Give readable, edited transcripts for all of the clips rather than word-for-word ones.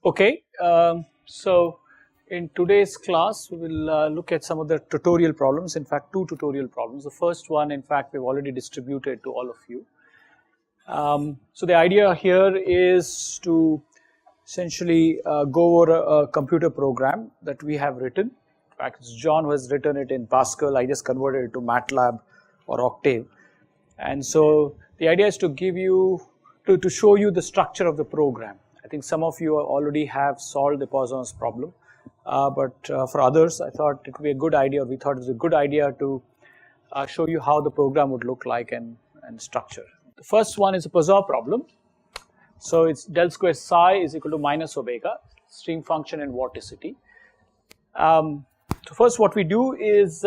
Okay, so in today's class we will look at some of the tutorial problems, in fact two tutorial problems. The first one in fact we've already distributed to all of you. So the idea here is to essentially go over a computer program that we have written. In fact, it's John who has written it in Pascal. I just converted it to MATLAB or Octave. And so the idea is to give you, to show you the structure of the program. I think some of you already have solved the Poisson's problem, but for others I thought it would be a good idea, or we thought it was a good idea to show you how the program would look like and structure. The first one is a Poisson problem. So it's del square psi is equal to minus omega, stream function and vorticity. So first what we do is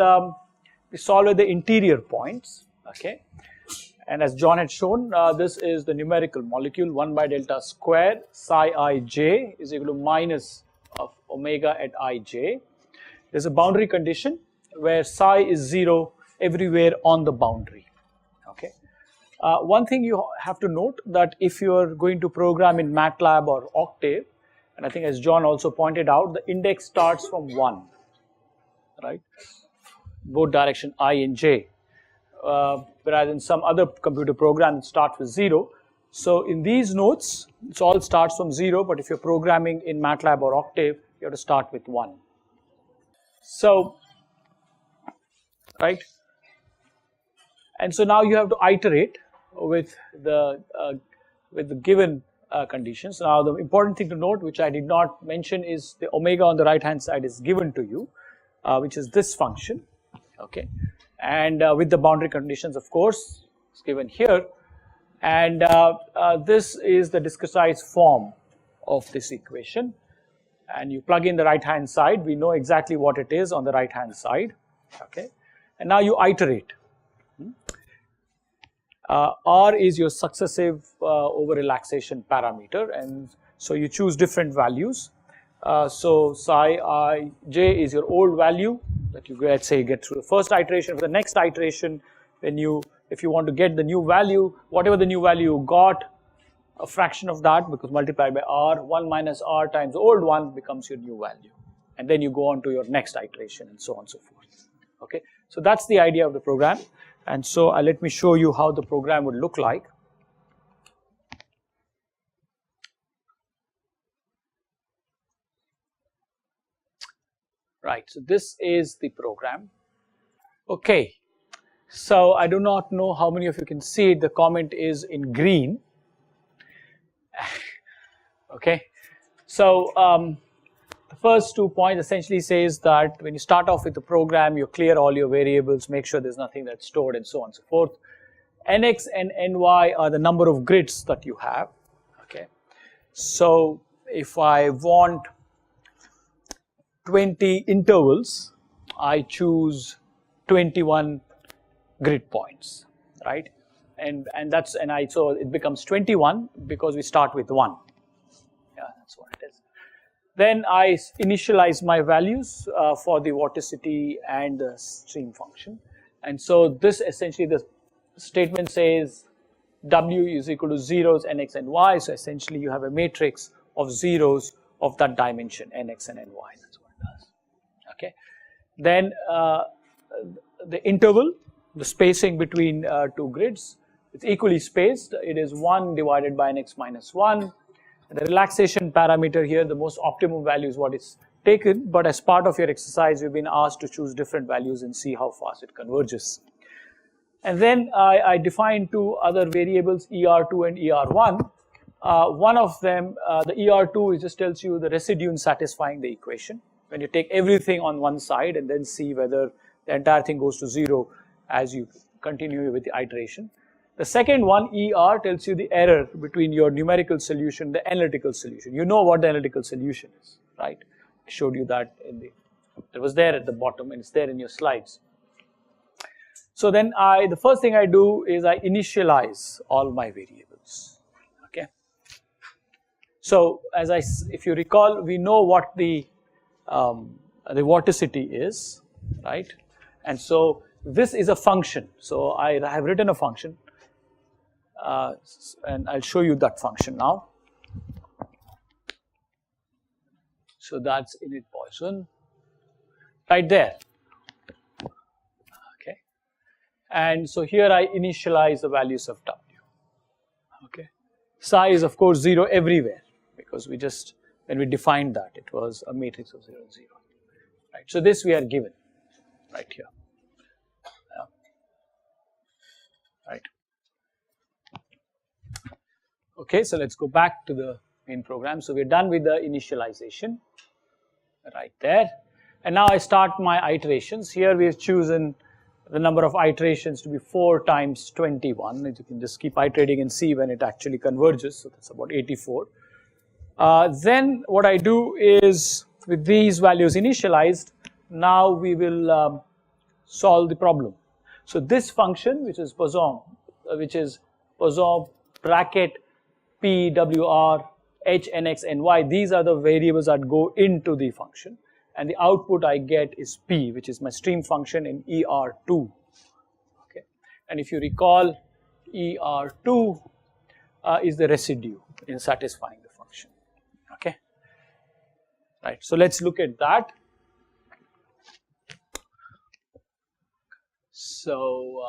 we solve at the interior points, okay. And as John had shown, this is the numerical molecule 1 by delta square psi ij is equal to minus of omega at ij. There's a boundary condition where psi is 0 everywhere on the boundary, okay. One thing you have to note that if you are going to program in MATLAB or Octave, and I think as John also pointed out, the index starts from 1, right, both direction I and j. Whereas in some other computer program it starts with 0. So in these notes it all starts from 0, but if you're programming in MATLAB or Octave you have to start with 1. So, right, and so now you have to iterate with the given conditions. Now the important thing to note, which I did not mention, is the omega on the right hand side is given to you, which is this function, okay. And with the boundary conditions, of course, it's given here, and this is the discretized form of this equation, and you plug in the right hand side. We know exactly what it is on the right hand side, okay. And now you iterate. R is your successive over relaxation parameter, and so you choose different values. So psi I j is your old value that you let's say get through the first iteration. For the next iteration, if you want to get the new value, whatever the new value you got, a fraction of that, because multiplied by r, 1 minus r times the old one becomes your new value, and then you go on to your next iteration and so on and so forth, okay. So that's the idea of the program, and so let me show you how the program would look like. Right, so this is the program. Okay, so I do not know how many of you can see it. The comment is in green. Okay, so the first 2 points essentially says that when you start off with the program, you clear all your variables, make sure there's nothing that's stored, and so on and so forth. Nx and ny are the number of grids that you have, okay. So if I want 20 intervals, I choose 21 grid points, right, and so it becomes 21 because we start with 1. Yeah, that's what it is. Then I initialize my values for the vorticity and the stream function, and so this essentially, the statement says W is equal to zeros nx and y. So essentially you have a matrix of zeros of that dimension nx and ny. That's what it does. Okay. Then the interval, the spacing between two grids, it's equally spaced. It is 1 divided by nx minus 1. And the relaxation parameter here, the most optimum value is what is taken, but as part of your exercise you've been asked to choose different values and see how fast it converges. And then I define two other variables, ER2 and ER1. One of them, the ER2, just tells you the residue in satisfying the equation. When you take everything on one side and then see whether the entire thing goes to 0 as you continue with the iteration. The second one, ER, tells you the error between your numerical solution and the analytical solution. You know what the analytical solution is, right? I showed you that it was there at the bottom, and it's there in your slides. So then the first thing I do is I initialize all my variables, okay. So if you recall, we know what the vorticity is, right, and so this is a function. So I have written a function, and I'll show you that function now. So that's init Poisson right there. Okay, and so here I initialize the values of W. Okay, psi is of course 0 everywhere because we just, when we defined that, it was a matrix of 0 and 0. Right, so this we are given right here. Yeah. Right. Okay, so let's go back to the main program. So we're done with the initialization right there, and now I start my iterations. Here we have chosen the number of iterations to be 4 times 21. You can just keep iterating and see when it actually converges. So that's about 84. Then what I do is, with these values initialized, now we will solve the problem. So this function, which is Poisson bracket PWR H, NX, NY, these are the variables that go into the function, and the output I get is P, which is my stream function in ER2. Okay, and if you recall, ER2 is the residue in satisfying the function. Okay, right. So let's look at that. So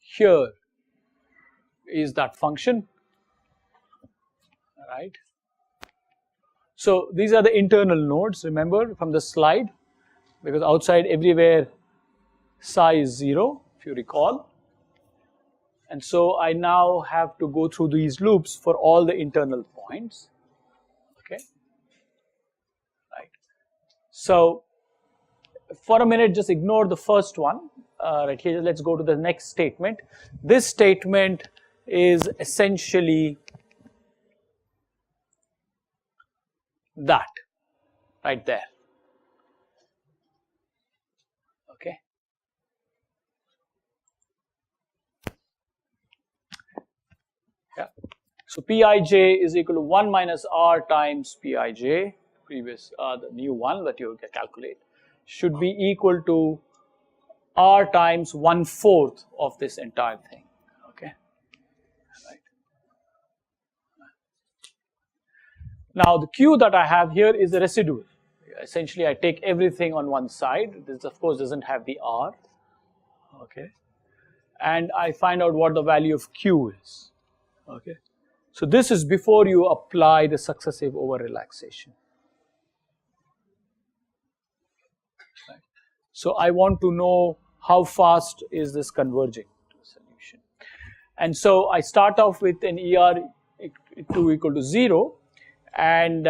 here is that function. Right. So these are the internal nodes, remember from the slide, because outside everywhere psi is 0, if you recall. And so I now have to go through these loops for all the internal points. Okay. Right. So for a minute, just ignore the first one. Right here, let's go to the next statement. This statement is essentially that right there. Okay. Yeah. So Pij is equal to 1 minus R times Pij, previous the new one that you calculate, should be equal to R times 1/4 of this entire thing. Okay. Right. Now the Q that I have here is the residual. Essentially I take everything on one side. This of course doesn't have the R. Okay. And I find out what the value of Q is. Okay. So this is before you apply the successive over relaxation. Right. So I want to know how fast is this converging to a solution. And so I start off with an ER2 equal to 0, and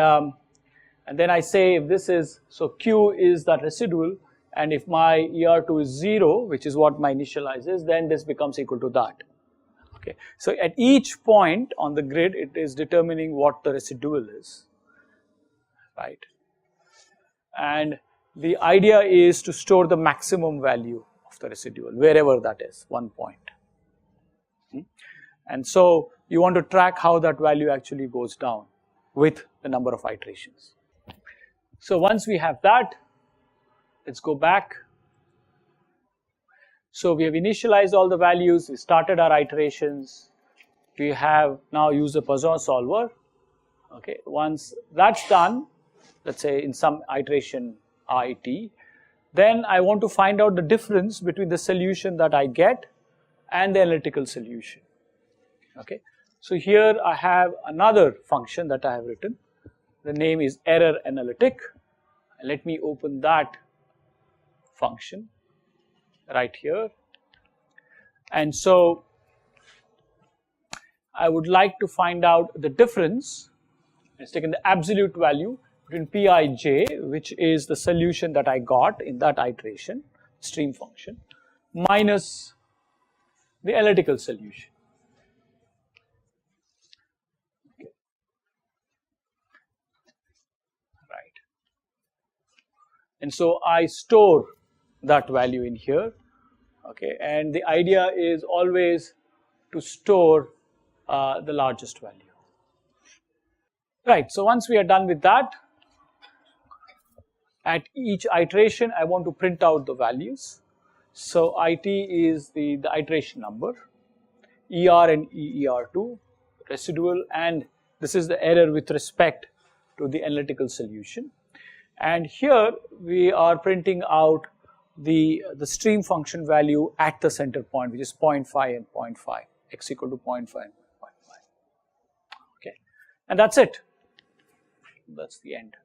then I say if this is, so Q is that residual, and if my ER2 is 0, which is what my initialize is, then this becomes equal to that. Okay. So at each point on the grid, it is determining what the residual is, right? And the idea is to store the maximum value of the residual, wherever that is, one point. And so you want to track how that value actually goes down with the number of iterations. So once we have that, let's go back. So we have initialized all the values, we started our iterations, we have now used the Poisson solver. Okay, once that's done, let's say in some iteration IT, then I want to find out the difference between the solution that I get and the analytical solution. Okay, so here I have another function that I have written. The name is error analytic. Let me open that function right here. And so I would like to find out the difference. It's taken the absolute value between Pij, which is the solution that I got in that iteration, stream function, minus the analytical solution. Okay. Right. And so I store that value in here. Okay, and the idea is always to store the largest value. Right, so once we are done with that, at each iteration I want to print out the values. So IT is the iteration number, ER and EER2, residual, and this is the error with respect to the analytical solution. And here we are printing out the stream function value at the center point, which is 0.5 and 0.5, x equal to 0.5 and 0.5. Okay, and that's it. That's the end.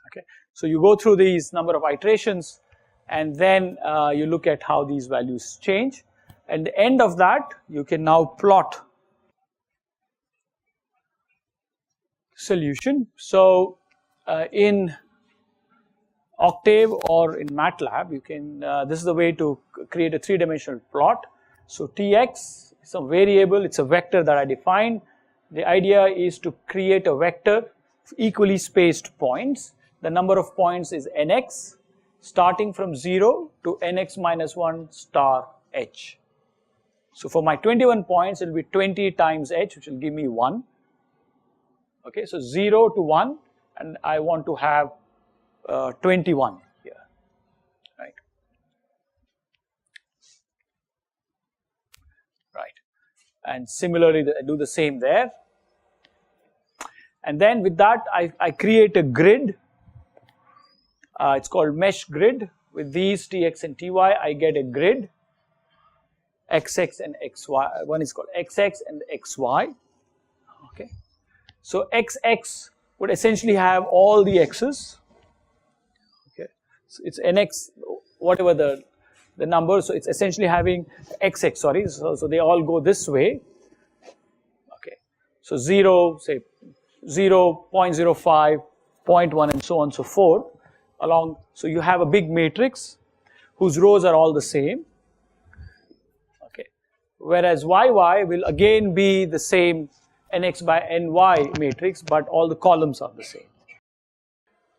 Okay, so you go through these number of iterations, and then you look at how these values change. At the end of that, you can now plot solution. So in Octave or in MATLAB, you can, this is the way to create a three-dimensional plot. So Tx is a variable, it's a vector that I defined. The idea is to create a vector of equally spaced points. The number of points is nx, starting from 0 to nx minus 1 star h. So for my 21 points, it will be 20 times h, which will give me 1. Okay, so 0 to 1, and I want to have 21 here, right? Right. And similarly, I do the same there. And then with that, I create a grid. It's called mesh grid. With these tx and ty, I get a grid, xx and xy. One is called xx and xy. Okay. So xx would essentially have all the x's. Okay. So it's nx, whatever the number. So it's essentially having xx. Sorry. So they all go this way. Okay. So 0, say 0, 0.05, 0.1, and so on and so forth. Along, so you have a big matrix whose rows are all the same. Okay. Whereas yy will again be the same nx by ny matrix, but all the columns are the same.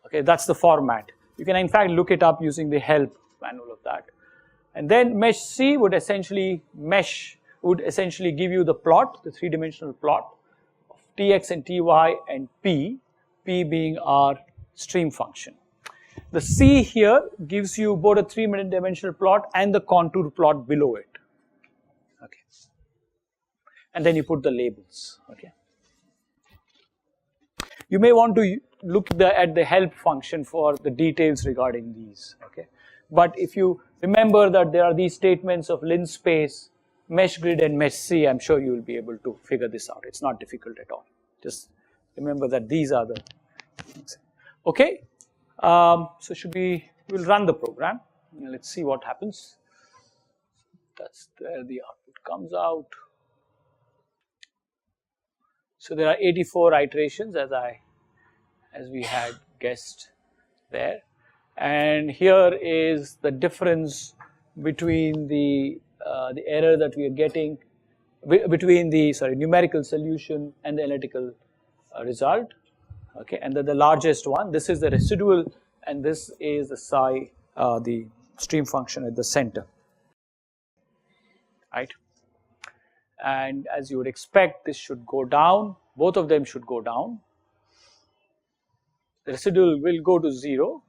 Okay, that's the format. You can in fact look it up using the help manual of that. And then mesh C would essentially give you the plot, the three-dimensional plot of tx and ty and p being our stream function. The C here gives you both a three-dimensional plot and the contour plot below it. Okay. And then you put the labels. Okay. You may want to look at the help function for the details regarding these. Okay. But if you remember that there are these statements of lin space, mesh grid, and mesh C, I'm sure you will be able to figure this out. It's not difficult at all. Just remember that these are the things. Okay. So we'll run the program. Let's see what happens. That's where the output comes out. So there are 84 iterations as we had guessed there. And here is the difference between the error that we are getting between the numerical solution and the analytical result. Okay, and then the largest one, this is the residual, and this is the psi, the stream function at the center, right? And as you would expect, this should go down. Both of them should go down. The residual will go to 0,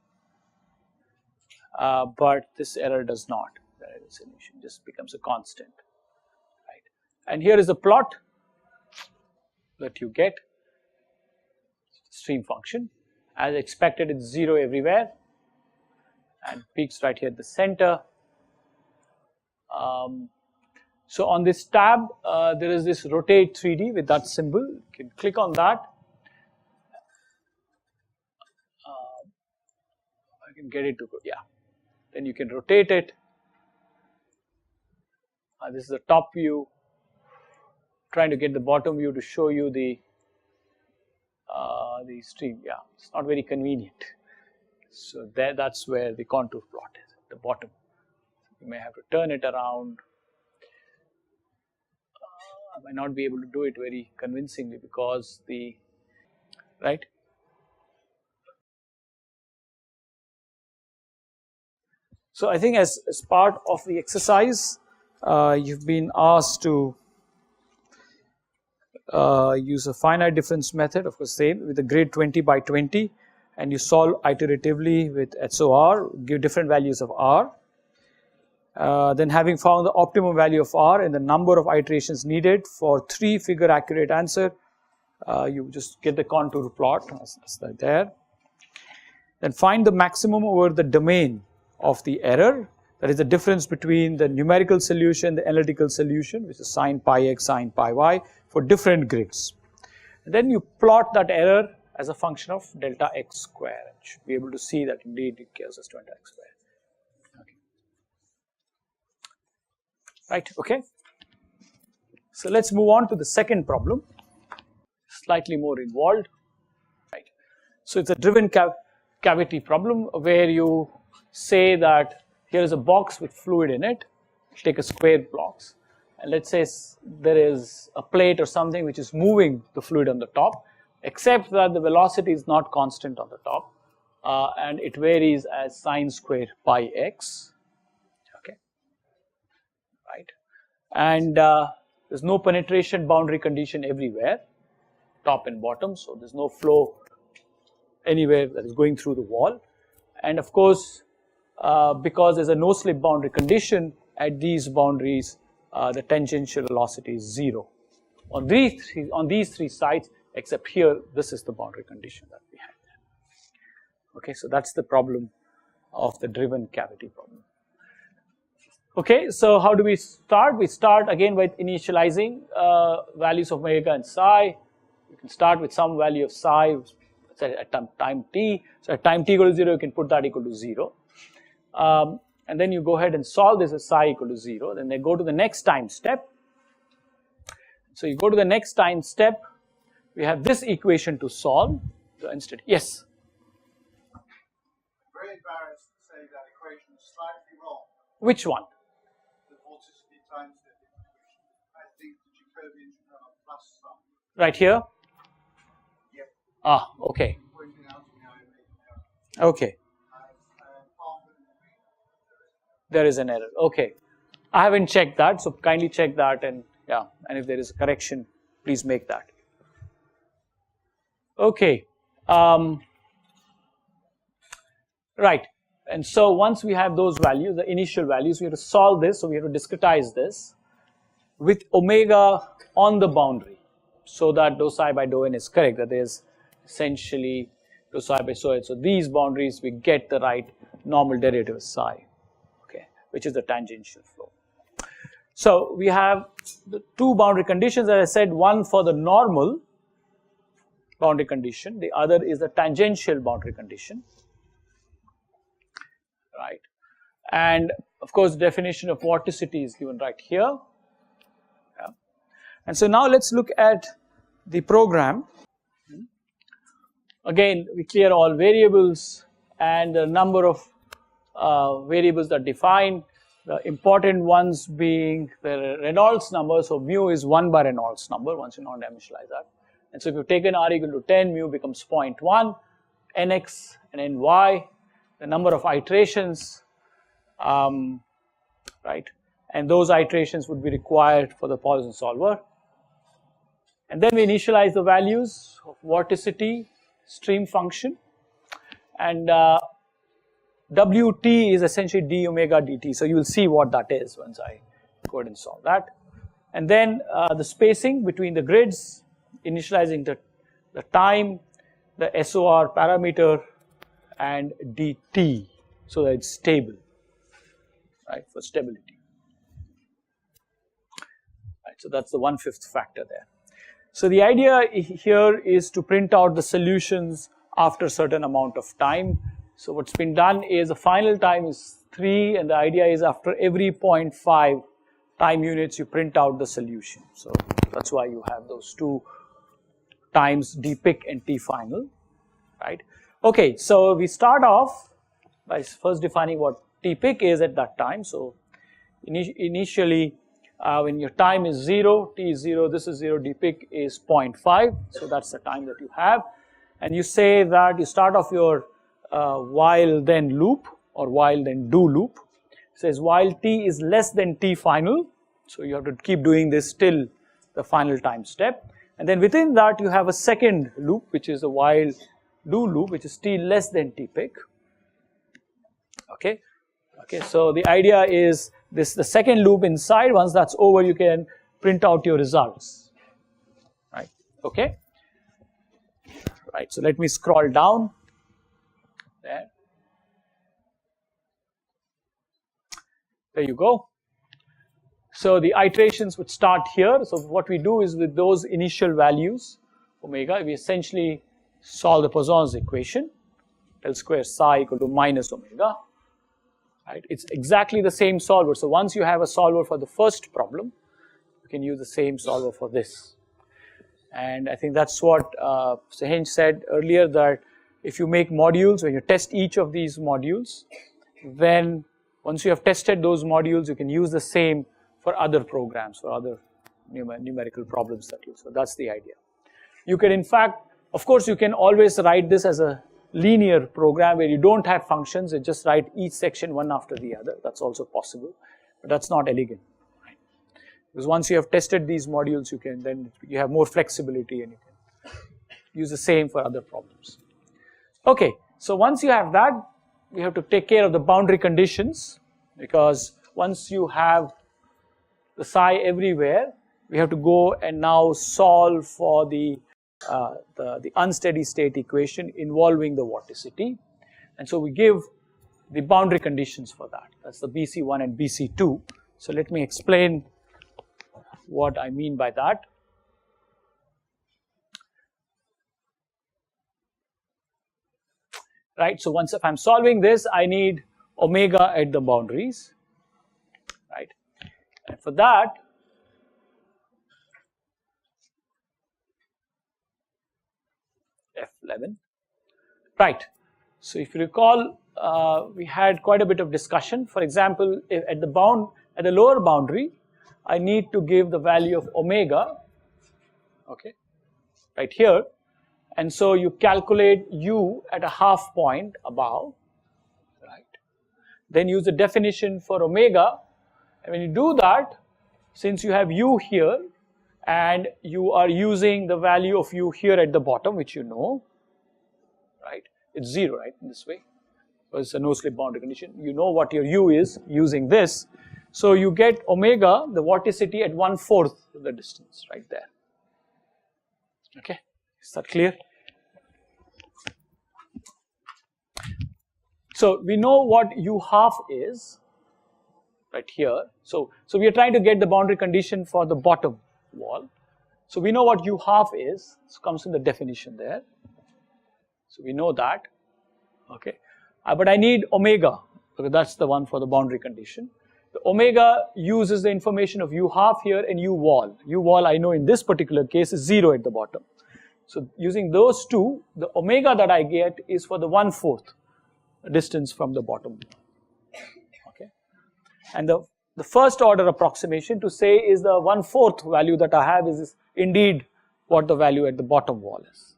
but this error does not. The error solution just becomes a constant, right? And here is the plot that you get. Stream function. As expected, it's 0 everywhere and peaks right here at the center. So on this tab, there is this rotate 3D with that symbol. You can click on that. I can get it to go, yeah. Then you can rotate it. This is the top view. Trying to get the bottom view to show you the stream. Yeah, it's not very convenient. So that's where the contour plot is at the bottom. You may have to turn it around. I might not be able to do it very convincingly because right? So I think as part of the exercise, you've been asked to use a finite difference method, of course same, with a grid 20 by 20, and you solve iteratively with SOR, give different values of R. Then having found the optimum value of R and the number of iterations needed for 3 figure accurate answer, You just get the contour plot as there. Then find the maximum over the domain of the error. That is the difference between the numerical solution, the analytical solution, which is sine pi x, sine pi y, for different grids. And then you plot that error as a function of delta x square. You should be able to see that indeed it gives us delta x square. Okay. Right, okay. So let's move on to the second problem, slightly more involved. Right. So it's a driven cavity problem where you say that here is a box with fluid in it. Take a square box, and let's say there is a plate or something which is moving the fluid on the top, except that the velocity is not constant on the top, and it varies as sine square pi x. Okay, right, and there's no penetration boundary condition everywhere, top and bottom, so there's no flow anywhere that is going through the wall, and of course, because there's a no slip boundary condition at these boundaries, the tangential velocity is 0 on these three sides, except here this is the boundary condition that we have. Okay, so that's the problem of the driven cavity problem. Okay, so how do we start? We start again with initializing values of omega and psi. You can start with some value of psi at time t. So at time t equal to 0, you can put that equal to 0. And then you go ahead and solve this as psi equal to 0. Then they go to the next time step. So you go to the next time step. We have this equation to solve. So instead, yes? I'm very embarrassed to say that equation is slightly wrong. Which one? The vorticity times the equation. I think the Jacobian should have a plus sign. Right here? Yep. Ah, okay. Pointing out to me I made an error. Okay. There is an error. Okay. I haven't checked that, so kindly check that, and yeah, and if there is a correction, please make that. Okay. Right. And so once we have those values, the initial values, we have to solve this, so we have to discretize this with omega on the boundary, so that dou psi by dou n is correct, that there is essentially dou psi by psi. So these boundaries, we get the right normal derivative of psi, okay, which is the tangential flow. So we have the two boundary conditions, as I said, one for the normal boundary condition, the other is the tangential boundary condition, right? And of course, the definition of vorticity is given right here. Yeah. And so now let's look at the program. Again, we clear all variables and the number of variables that define, the important ones being the Reynolds number. So mu is 1 by Reynolds number, once you non-dimensionalize that. And so if you've taken r equal to 10, mu becomes 0.1, nx and ny, the number of iterations, right? And those iterations would be required for the Poisson solver. And then we initialize the values of vorticity, stream function, and Wt is essentially d omega dt. So you will see what that is once I go ahead and solve that. And then the spacing between the grids, initializing the time, the SOR parameter, and dt, so that it's stable, right, for stability. Right, so that's the 1/5 factor there. So the idea here is to print out the solutions after a certain amount of time. So what's been done is the final time is 3, and the idea is after every 0.5 time units you print out the solution. So that's why you have those two times d peak and t final, right? Okay, so we start off by first defining what t peak is at that time. So initially when your time is 0, t is 0, this is 0, d peak is 0.5, so that's the time that you have. And you say that you start off your while then loop or while then do loop. It says while t is less than t final, so you have to keep doing this till the final time step. And then within that you have a second loop, which is a while do loop, which is t less than t peak. Okay, so the idea is this, the second loop inside, once that's over you can print out your results, right? Okay, right? So let me scroll down there. There you go. So the iterations would start here. So what we do is with those initial values, omega, we essentially solve the Poisson's equation, del square psi equal to minus omega. Right? It's exactly the same solver. So once you have a solver for the first problem, you can use the same solver for this. And I think that's what Sahej said earlier, that if you make modules, when you test each of these modules, then once you have tested those modules, you can use the same for other programs, for other numerical problems that you. So that's the idea. You can, in fact, of course, you can always write this as a linear program where you don't have functions, you just write each section one after the other. That's also possible, but that's not elegant. Right? Because once you have tested these modules, you can then you have more flexibility and you can use the same for other problems. Okay, so once you have that, we have to take care of the boundary conditions, because once you have the psi everywhere, we have to go and now solve for the unsteady state equation involving the vorticity. And so we give the boundary conditions for that. That's the BC1 and BC2. So let me explain what I mean by that. Right, so once if I'm solving this, I need omega at the boundaries, right? And for that, F11, right? So if you recall, we had quite a bit of discussion. For example, if at the lower boundary, I need to give the value of omega, okay, right here. And so you calculate u at a half point above, right? Then use the definition for omega. And when you do that, since you have u here, and you are using the value of u here at the bottom, which you know, right? It's 0, right, in this way. So it's a no-slip boundary condition. You know what your u is using this. So you get omega, the vorticity, at 1/4 of the distance, right there. Okay, is that clear? So we know what u half is, right here. So we are trying to get the boundary condition for the bottom wall. So we know what u half is. This comes in the definition there. So we know that, okay. But I need omega, because that's the one for the boundary condition. The omega uses the information of u half here and u wall. U wall, I know in this particular case, is 0 at the bottom. So using those two, the omega that I get is for the 1/4 distance from the bottom. Okay. And the first order approximation to say is the 1/4 value that I have is indeed what the value at the bottom wall is.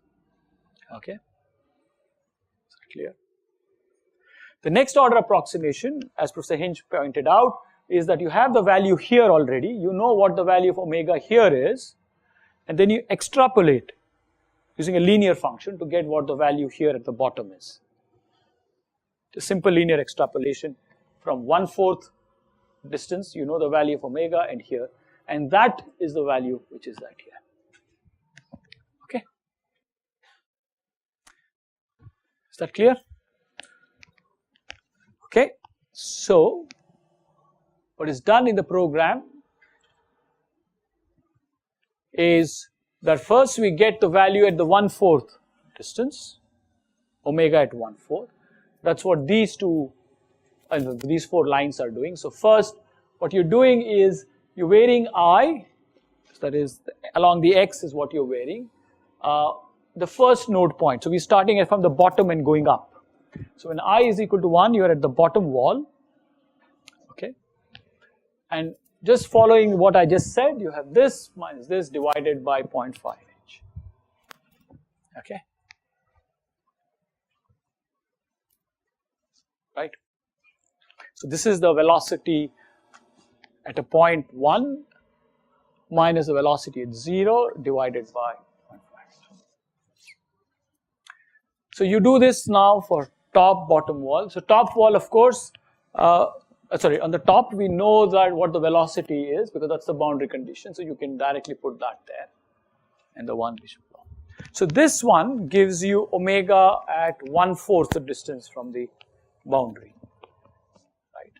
Okay. Is that clear? The next order approximation, as Professor Hinch pointed out, is that you have the value here already. You know what the value of omega here is, and then you extrapolate using a linear function to get what the value here at the bottom is. A simple linear extrapolation from 1/4 distance, you know the value of omega and here, and that is the value which is right here. Okay? Is that clear? Okay, so what is done in the program is that first we get the value at the 1/4 distance, omega at 1/4. That's what these four lines are doing. So first, what you're doing is you're varying I, that is along the x is what you're varying, the first node point. So we're starting from the bottom and going up. So when I is equal to 1, you're at the bottom wall, okay? And just following what I just said, you have this minus this divided by 0.5 h, okay? Right? So this is the velocity at a point 1 minus the velocity at 0 divided by 0.5. So you do this now for top, bottom wall. So top wall, of course, on the top we know that what the velocity is because that's the boundary condition. So you can directly put that there and the one we should know. So this one gives you omega at 1/4 the distance from the boundary. Right.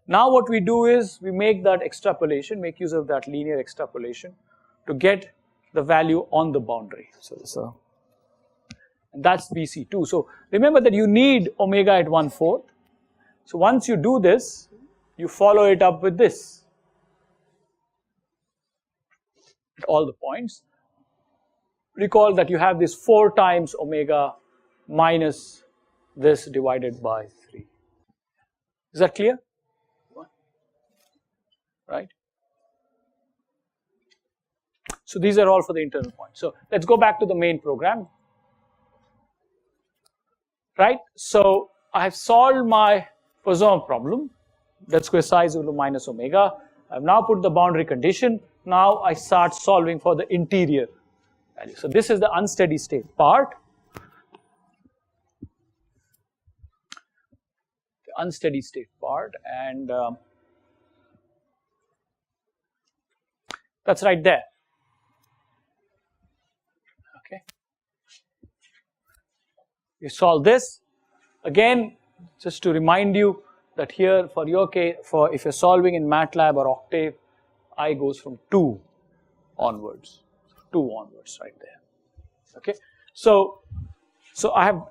Now what we do is we make that extrapolation, make use of that linear extrapolation to get the value on the boundary. So this, and that's BC2. So remember that you need omega at 1/4. So once you do this, you follow it up with this at all the points. Recall that you have this 4 times omega minus this divided by 3. Is that clear? Right? So these are all for the internal points. So let's go back to the main program. Right? So I have solved my Poisson problem. That square size equal to minus omega. I've now put the boundary condition. Now I start solving for the interior value. So this is the unsteady state part. The unsteady state part, and that's right there. Okay. You solve this. Again, just to remind you that here for your case, for if you're solving in MATLAB or Octave, I goes from 2 onwards. 2 onwards right there. Okay. So I have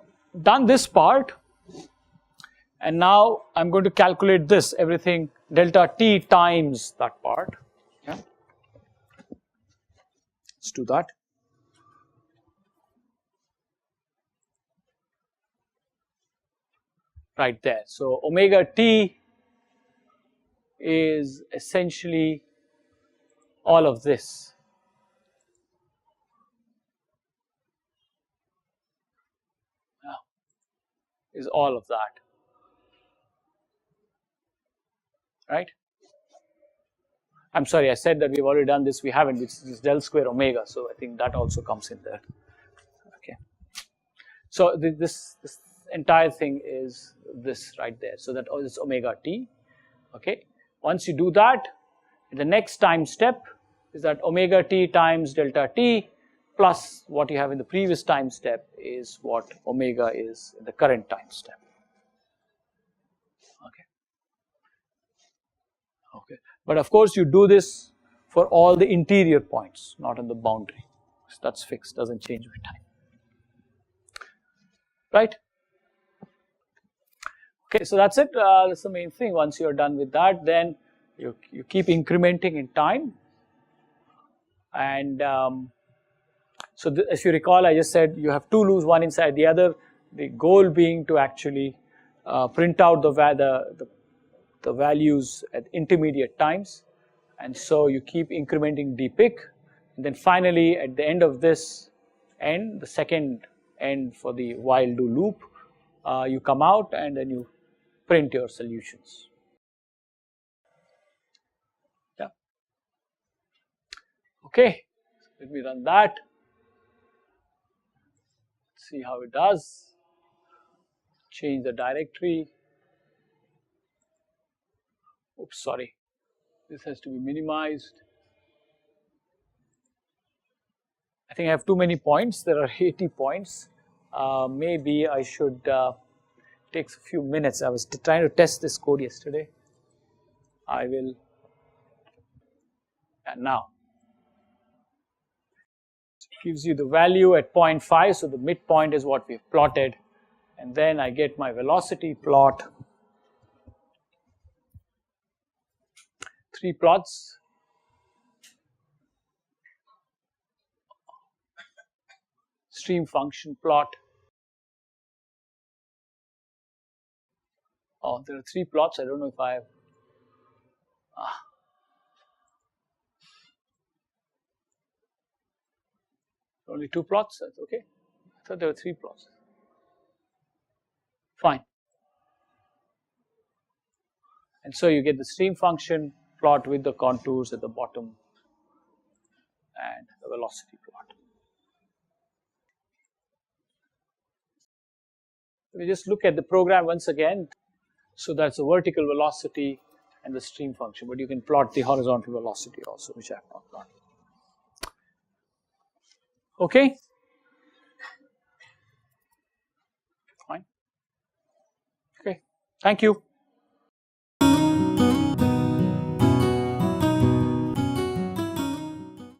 done this part, and now I'm going to calculate this, everything delta t times that part. Yeah. Let's do that. Right there. So omega t is essentially all of this. Is all of that. Right? I'm sorry, I said that we've already done this. We haven't. It's del square omega. So I think that also comes in there. Okay. So this entire thing is this right there. So that is omega t. Okay. Once you do that, the next time step is that omega t times delta t plus what you have in the previous time step is what omega is in the current time step. Okay. Okay. But of course you do this for all the interior points, not on the boundary. So that's fixed, doesn't change with time. Right? Okay, so that's it. That's the main thing. Once you're done with that, then you keep incrementing in time. And so if you recall, I just said you have 2 loops, one inside the other. The goal being to actually print out the values at intermediate times. And so you keep incrementing dpic. And then finally, at the end of this end, the second end for the while do loop, you come out and then you print your solutions. Yeah. Okay, let me run that. See how it does. Change the directory. Oops, sorry. This has to be minimized. I think I have too many points. There are 80 points. Maybe I should take a few minutes. I was trying to test this code yesterday. I will. And now. It gives you the value at 0.5. So the midpoint is what we've plotted. And then I get my velocity plot. 3 plots. Stream function plot. Oh, there are 3 plots. I don't know if I have. Only 2 plots. That's okay. I thought there were 3 plots. Fine. And so you get the stream function plot with the contours at the bottom and the velocity plot. We just look at the program once again. So that's the vertical velocity and the stream function, but you can plot the horizontal velocity also, which I have not plotted. Okay. Thank you.